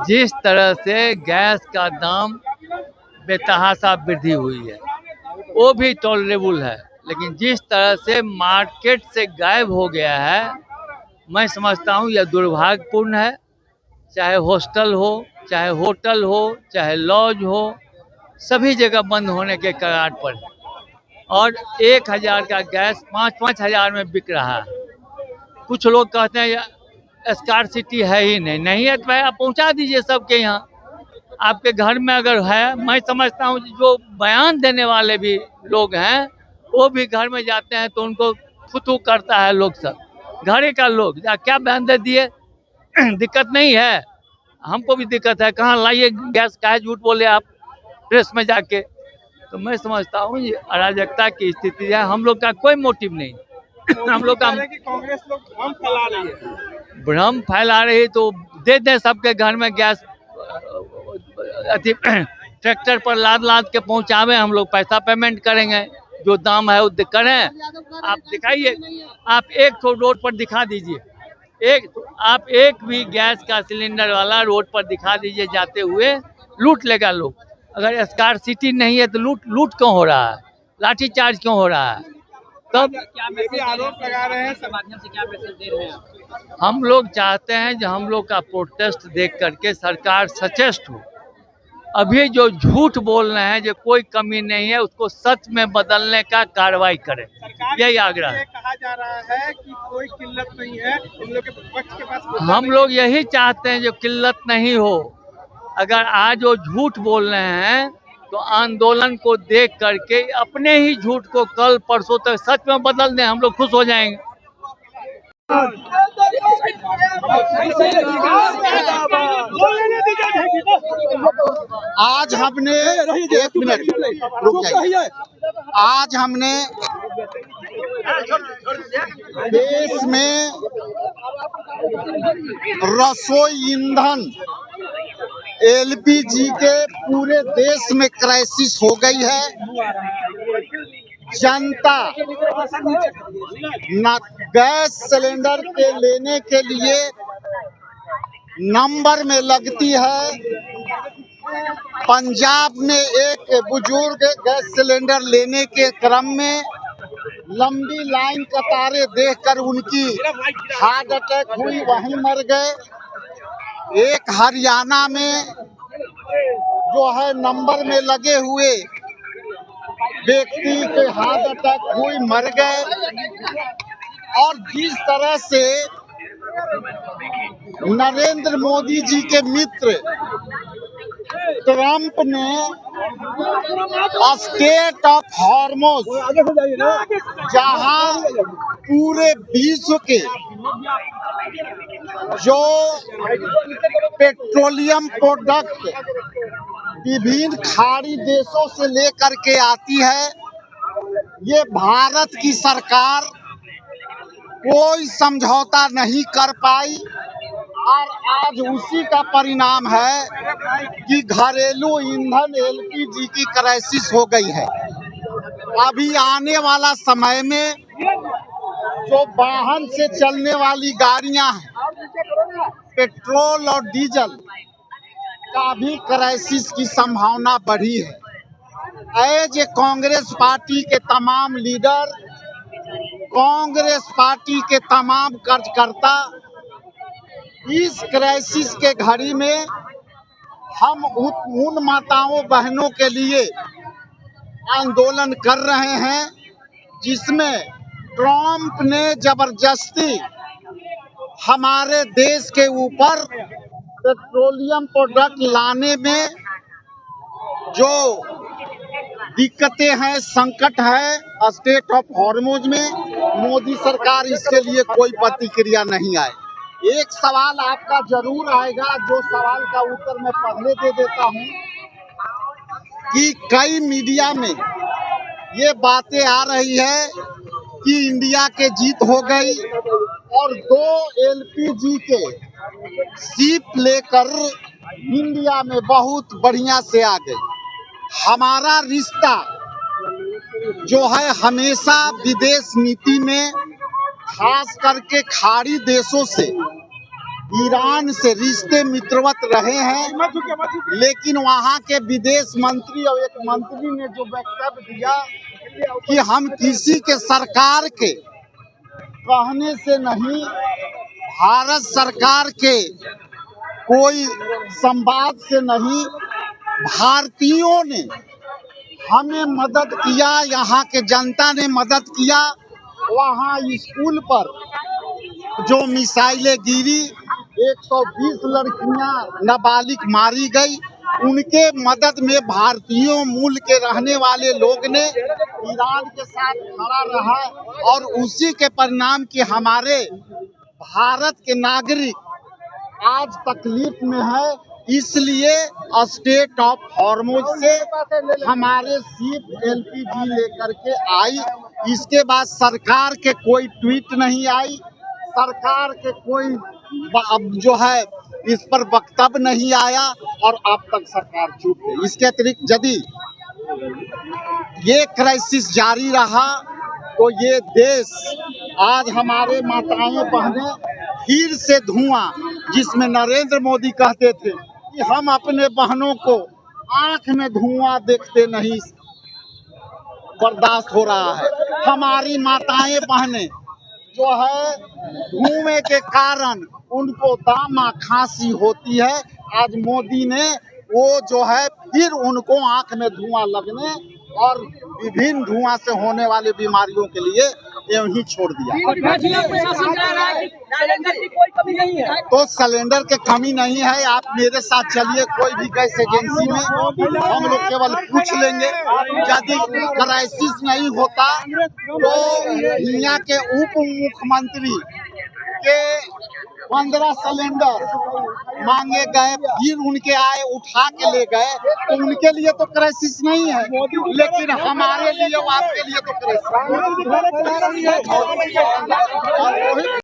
जिस तरह से गैस का दाम बेतहाशा वृद्धि हुई है वो भी टॉलरेबल है, लेकिन जिस तरह से मार्केट से गायब हो गया है मैं समझता हूँ यह दुर्भाग्यपूर्ण है। चाहे हॉस्टल हो, चाहे होटल हो, चाहे लॉज हो, सभी जगह बंद होने के कगार पर है। और 1,000 का गैस 5-5 हजार में बिक रहा है। कुछ लोग कहते हैं स्कार्सिटी है ही नहीं, नहीं है तो भाई आप पहुंचा दीजिए सबके यहाँ। आपके घर में अगर है, मैं समझता हूँ जो बयान देने वाले भी लोग हैं वो भी घर में जाते हैं तो उनको फुतू करता है लोग सब। घरे का लोग क्या बयान दे दिए दिक्कत नहीं है, हमको भी दिक्कत है, कहाँ लाइए गैस, काहे झूठ बोले आप प्रेस में जाके। तो मैं समझता हूँ ये अराजकता की स्थिति है, हम लोग का कोई मोटिव नहीं। हम लोग का कांग्रेस लोग भ्रम फैला रही है, भ्रम फैला रही तो दे दें सबके घर में गैस, अति ट्रैक्टर पर लाद लाद के पहुंचावे, हम लोग पैसा पेमेंट करेंगे, जो दाम है वो करें। आप दिखाइए, आप एक तो रोड पर दिखा दीजिए, आप एक भी गैस का सिलेंडर वाला रोड पर दिखा दीजिए जाते हुए, लूट लेगा लोग। अगर स्कार्सिटी नहीं है तो लूट लूट क्यों हो रहा है, लाठीचार्ज क्यों हो रहा है? तब क्या मैसेज आरोप लगा रहे हैं, माध्यम से क्या मैसेज दे रहे हैं आप? हम लोग चाहते हैं जो हम लोग का प्रोटेस्ट देख करके सरकार सचेष्ट हो। अभी जो झूठ बोल रहे हैं जो कोई कमी नहीं है, उसको सच में बदलने का कार्रवाई करें, यही आग्रह है। कहा जा रहा है कि कोई किल्लत नहीं है, इन लोग के पक्ष के पास हम लोग यही चाहते हैं जो किल्लत नहीं हो। अगर आज वो झूठ बोल रहे हैं तो आंदोलन को देख करके अपने ही झूठ को कल परसों तक सच में बदल दें, हम लोग खुश हो जाएंगे। आज हमने 1 मिनट रुक जाइए। आज हमने देश में रसोई ईंधन एलपीजी के पूरे देश में क्राइसिस हो गई है। जनता न गैस सिलेंडर के लेने के लिए नंबर में लगती है। पंजाब में एक बुजुर्ग गैस सिलेंडर लेने के क्रम में लंबी लाइन कतारें देखकर उनकी हार्ट अटैक हुई, वहीं मर गए। एक हरियाणा में जो है नंबर में लगे हुए व्यक्ति के हार्ट अटैक हुई, मर गए। और जिस तरह से नरेंद्र मोदी जी के मित्र ट्रंप ने स्टेट ऑफ हॉर्मोज, जहां पूरे विश्व के जो पेट्रोलियम प्रोडक्ट विभिन्न खाड़ी देशों से लेकर के आती है, ये भारत की सरकार कोई समझौता नहीं कर पाई। और आज उसी का परिणाम है कि घरेलू ईंधन एलपीजी की क्राइसिस हो गई है। अभी आने वाला समय में जो वाहन से चलने वाली गाड़ियां हैं, पेट्रोल और डीजल का भी क्राइसिस की संभावना बढ़ी है। एज ए कांग्रेस पार्टी के तमाम लीडर, कांग्रेस पार्टी के तमाम कार्यकर्ता इस क्राइसिस के घड़ी में हम उन माताओं बहनों के लिए आंदोलन कर रहे हैं जिसमें ट्रंप ने जबरदस्ती हमारे देश के ऊपर पेट्रोलियम प्रोडक्ट लाने में जो दिक्कतें हैं, संकट है स्टेट ऑफ हॉर्मोज में, मोदी सरकार इसके लिए कोई प्रतिक्रिया नहीं आई। एक सवाल आपका जरूर आएगा, जो सवाल का उत्तर मैं पहले दे देता हूं कि कई मीडिया में ये बातें आ रही है कि इंडिया के जीत हो गई और 2 एलपीजी के शिप लेकर इंडिया में बहुत बढ़िया से आ गई। हमारा रिश्ता जो है हमेशा विदेश नीति में खास करके खाड़ी देशों से ईरान से रिश्ते मित्रवत रहे हैं, लेकिन वहाँ के विदेश मंत्री और एक मंत्री ने जो वक्तव्य दिया कि हम किसी के सरकार के कहने से नहीं, भारत सरकार के कोई संवाद से नहीं, भारतीयों ने हमें मदद किया, यहाँ के जनता ने मदद किया। वहाँ स्कूल पर जो मिसाइलें गिरी, 120 लड़कियां नाबालिग मारी गई, उनके मदद में भारतीयों मूल के रहने वाले लोग ने ईरान के साथ खड़ा रहा और उसी के परिणाम कि हमारे भारत के नागरिक आज तकलीफ में है। इसलिए स्टेट ऑफ हॉर्मुज से हमारे शिप LPG लेकर के आई। इसके बाद सरकार के कोई ट्वीट नहीं आई, सरकार के कोई अब जो है इस पर वक्तव्य नहीं आया और अब तक सरकार चुप है। इसके अतिरिक्त यदि ये क्राइसिस जारी रहा तो ये देश आज हमारे माताएं बहनें फिर से धुआं, जिसमें नरेंद्र मोदी कहते थे कि हम अपने बहनों को आंख में धुआं देखते नहीं बर्दाश्त हो रहा है। हमारी माताएं बहनें जो है धुएं के कारण उनको दामा खांसी होती है। आज मोदी ने वो जो है फिर उनको आंख में धुआं लगने और विभिन्न धुआं से होने वाली बीमारियों के लिए यूं ही छोड़ दिया। तो सिलेंडर की कमी नहीं है। आप मेरे साथ चलिए कोई भी गैस एजेंसी में, हम लोग केवल पूछ लेंगे। यदि क्राइसिस नहीं होता तो दुनिया के उप मुख्यमंत्री के 15 सिलेंडर मांगे गए, फिर उनके आए उठा के ले गए, तो उनके लिए तो क्राइसिस नहीं है, लेकिन हमारे लिए, आपके लिए तो क्राइसिस है।